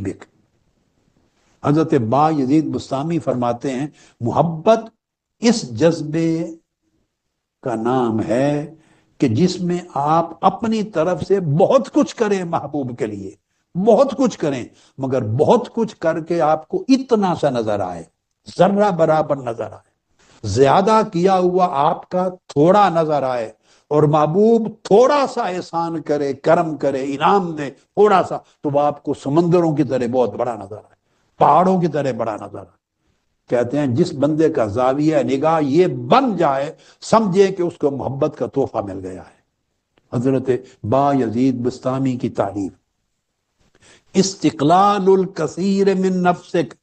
बिक। हजरत बा यजीद बुस्तामी फरमाते हैं मोहब्बत इस जज्बे का नाम है कि जिसमें आप अपनी तरफ से बहुत कुछ करें महबूब के लिए, बहुत कुछ करें, मगर बहुत कुछ करके आपको इतना सा नजर आए, जर्रा बराबर नजर आए, ज्यादा किया हुआ आपका थोड़ा नजर आए, और महबूब थोड़ा सा एहसान करे, करम करे, इनाम दे थोड़ा सा, तो वह आपको समंदरों की तरह बहुत बड़ा नजर आए, पहाड़ों की तरह बड़ा नजर आए। कहते हैं जिस बंदे का जाविया निगाह ये बन जाए, समझे कि उसको मोहब्बत का तोहफा मिल गया है। हजरत बा यजीद बुस्तामी की तारीफ, इस्तिकलालुल कसीर मिन नफ्सिक,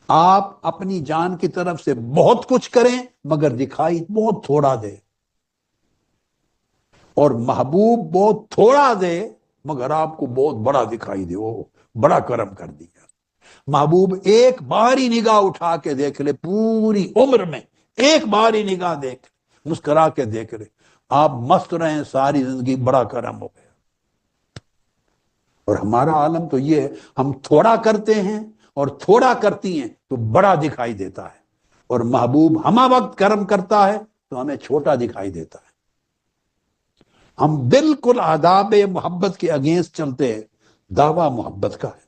आप अपनी जान की तरफ से बहुत कुछ करें मगर दिखाई बहुत थोड़ा दे, और महबूब बहुत थोड़ा दे मगर आपको बहुत बड़ा दिखाई दे, वो बड़ा करम कर दिया। महबूब एक बार ही निगाह उठा के देख ले, पूरी उम्र में एक बार ही निगाह देख, मुस्कुरा के देख ले, आप मस्त रहे सारी जिंदगी, बड़ा करम हो गया। और हमारा आलम तो ये है, हम थोड़ा करते हैं और थोड़ा करती हैं तो बड़ा दिखाई देता है, और महबूब हमा वक्त करम करता है तो हमें छोटा दिखाई देता है। हम बिल्कुल आदाब मोहब्बत के अगेंस्ट चलते हैं, दावा मोहब्बत का है।